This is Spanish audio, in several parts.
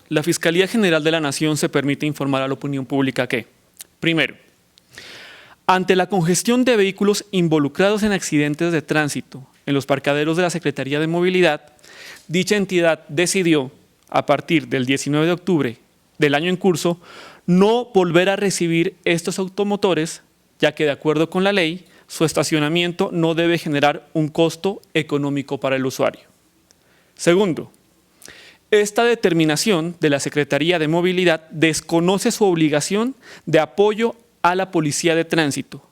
la Fiscalía General de la Nación se permite informar a la opinión pública que, primero, ante la congestión de vehículos involucrados en accidentes de tránsito en los parqueaderos de la Secretaría de Movilidad, dicha entidad decidió, a partir del 19 de octubre del año en curso, no volver a recibir estos automotores, ya que de acuerdo con la ley, su estacionamiento no debe generar un costo económico para el usuario. Segundo, esta determinación de la Secretaría de Movilidad desconoce su obligación de apoyo a la Policía de Tránsito,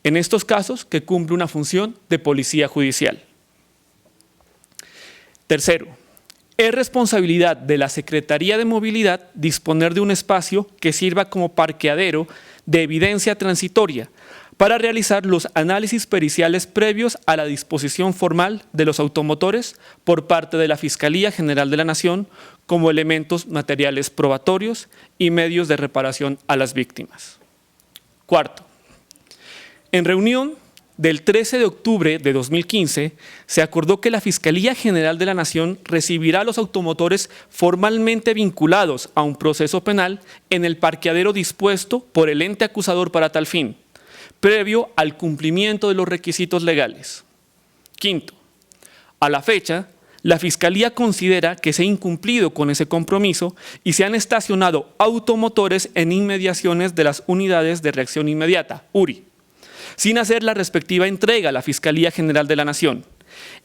en estos casos que cumple una función de policía judicial. Tercero, es responsabilidad de la Secretaría de Movilidad disponer de un espacio que sirva como parqueadero de evidencia transitoria para realizar los análisis periciales previos a la disposición formal de los automotores por parte de la Fiscalía General de la Nación como elementos materiales probatorios y medios de reparación a las víctimas. Cuarto, en reunión del 13 de octubre de 2015, se acordó que la Fiscalía General de la Nación recibirá a los automotores formalmente vinculados a un proceso penal en el parqueadero dispuesto por el ente acusador para tal fin, previo al cumplimiento de los requisitos legales. Quinto, a la fecha, la Fiscalía considera que se ha incumplido con ese compromiso y se han estacionado automotores en inmediaciones de las unidades de reacción inmediata, URI, sin hacer la respectiva entrega a la Fiscalía General de la Nación.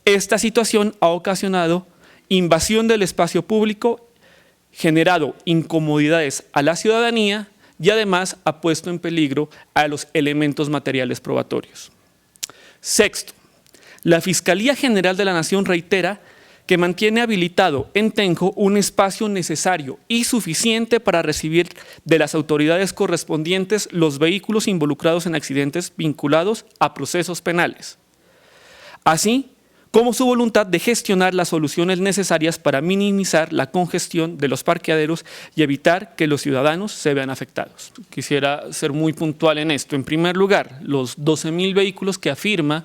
Esta situación ha ocasionado invasión del espacio público, generado incomodidades a la ciudadanía y además ha puesto en peligro a los elementos materiales probatorios. Sexto, la Fiscalía General de la Nación reitera que mantiene habilitado en Tenjo un espacio necesario y suficiente para recibir de las autoridades correspondientes los vehículos involucrados en accidentes vinculados a procesos penales, así como su voluntad de gestionar las soluciones necesarias para minimizar la congestión de los parqueaderos y evitar que los ciudadanos se vean afectados. Quisiera ser muy puntual en esto. En primer lugar, los 12.000 vehículos que afirma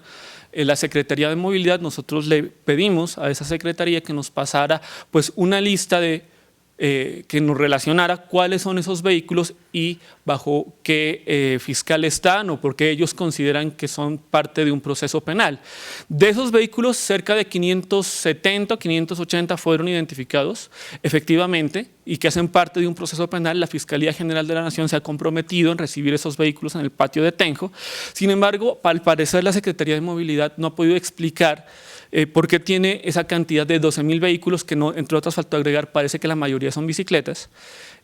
la Secretaría de Movilidad, nosotros le pedimos a esa Secretaría que nos pasara pues una lista de que nos relacionara cuáles son esos vehículos y bajo qué fiscal están o por qué ellos consideran que son parte de un proceso penal. De esos vehículos, cerca de 570 o 580 fueron identificados efectivamente y que hacen parte de un proceso penal. La Fiscalía General de la Nación se ha comprometido en recibir esos vehículos en el patio de Tenjo. Sin embargo, al parecer la Secretaría de Movilidad no ha podido explicar por qué tiene esa cantidad de 12.000 vehículos que, no, entre otras, faltó agregar, parece que la mayoría son bicicletas,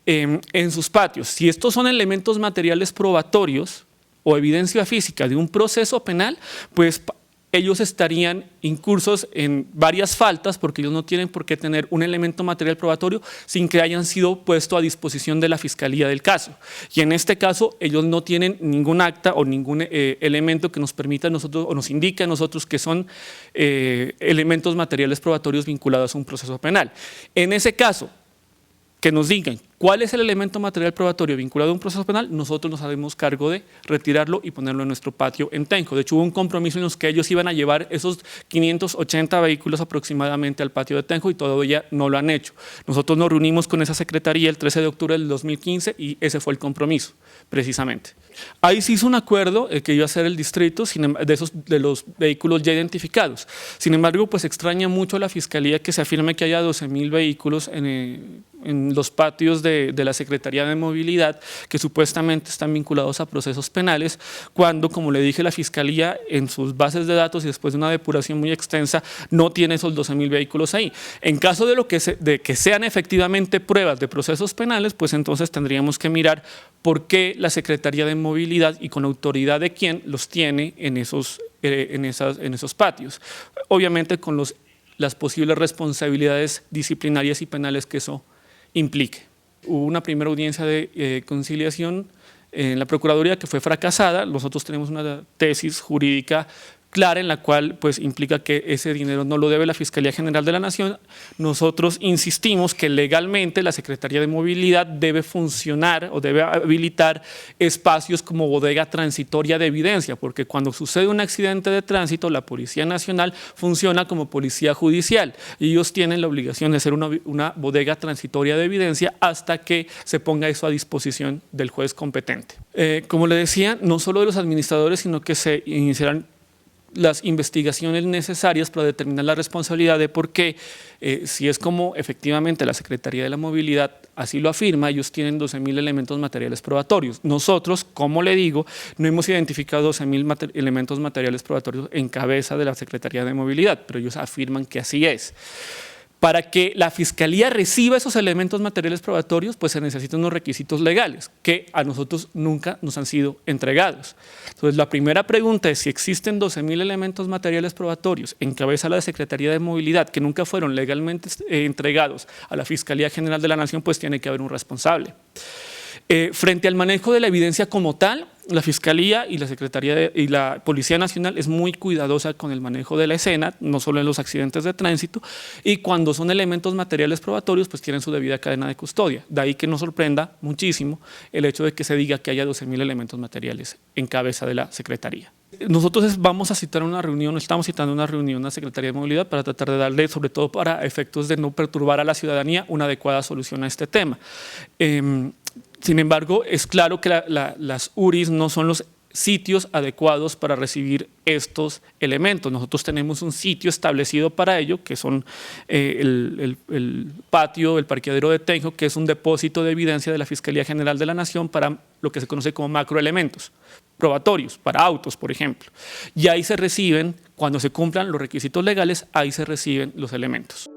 en sus patios. Si estos son elementos materiales probatorios o evidencia física de un proceso penal, pues ellos estarían incursos en varias faltas porque ellos no tienen por qué tener un elemento material probatorio sin que hayan sido puesto a disposición de la Fiscalía del caso. Y en este caso ellos no tienen ningún acta o ningún elemento que nos permita a nosotros o nos indique a nosotros que son elementos materiales probatorios vinculados a un proceso penal. En ese caso, que nos digan cuál es el elemento material probatorio vinculado a un proceso penal, nosotros nos haremos cargo de retirarlo y ponerlo en nuestro patio en Tenjo. De hecho, hubo un compromiso en los que ellos iban a llevar esos 580 vehículos aproximadamente al patio de Tenjo y todavía no lo han hecho. Nosotros nos reunimos con esa secretaría el 13 de octubre del 2015 y ese fue el compromiso, precisamente. Ahí se hizo un acuerdo que iba a ser el distrito de los vehículos ya identificados. Sin embargo, pues extraña mucho a la Fiscalía que se afirme que haya 12.000 vehículos en los patios de la Secretaría de Movilidad que supuestamente están vinculados a procesos penales, cuando, como le dije, la Fiscalía en sus bases de datos y después de una depuración muy extensa no tiene esos 12.000 vehículos ahí. En caso de que sean efectivamente pruebas de procesos penales, pues entonces tendríamos que mirar por qué la Secretaría de Movilidad y con autoridad de quién los tiene en esos patios. Obviamente con las posibles responsabilidades disciplinarias y penales que eso implique. Hubo una primera audiencia de conciliación en la Procuraduría que fue fracasada. Nosotros tenemos una tesis jurídica clara en la cual pues implica que ese dinero no lo debe la Fiscalía General de la Nación. Nosotros insistimos que legalmente la Secretaría de Movilidad debe funcionar o debe habilitar espacios como bodega transitoria de evidencia, porque cuando sucede un accidente de tránsito, la Policía Nacional funciona como policía judicial y ellos tienen la obligación de hacer una bodega transitoria de evidencia hasta que se ponga eso a disposición del juez competente. Como le decía, no solo de los administradores, sino que se iniciarán las investigaciones necesarias para determinar la responsabilidad de por qué, si es como efectivamente la Secretaría de la Movilidad así lo afirma, ellos tienen 12.000 elementos materiales probatorios. Nosotros, como le digo, no hemos identificado 12.000 elementos materiales probatorios en cabeza de la Secretaría de Movilidad, pero ellos afirman que así es. Para que la Fiscalía reciba esos elementos materiales probatorios, pues se necesitan unos requisitos legales que a nosotros nunca nos han sido entregados. Entonces, la primera pregunta es si existen 12.000 elementos materiales probatorios en cabeza de la Secretaría de Movilidad que nunca fueron legalmente entregados a la Fiscalía General de la Nación, pues tiene que haber un responsable. Frente al manejo de la evidencia como tal, la Fiscalía y la Secretaría y la Policía Nacional es muy cuidadosa con el manejo de la escena, no solo en los accidentes de tránsito, y cuando son elementos materiales probatorios, pues tienen su debida cadena de custodia. De ahí que nos sorprenda muchísimo el hecho de que se diga que haya 12.000 elementos materiales en cabeza de la Secretaría. Nosotros vamos a citar una reunión, estamos citando una reunión a la Secretaría de Movilidad para tratar de darle, sobre todo para efectos de no perturbar a la ciudadanía, una adecuada solución a este tema. Sin embargo, es claro que las URIs no son los sitios adecuados para recibir estos elementos. Nosotros tenemos un sitio establecido para ello, que son el patio, el parqueadero de Tenjo, que es un depósito de evidencia de la Fiscalía General de la Nación para lo que se conoce como macroelementos probatorios, para autos, por ejemplo. Y ahí se reciben, cuando se cumplan los requisitos legales, ahí se reciben los elementos.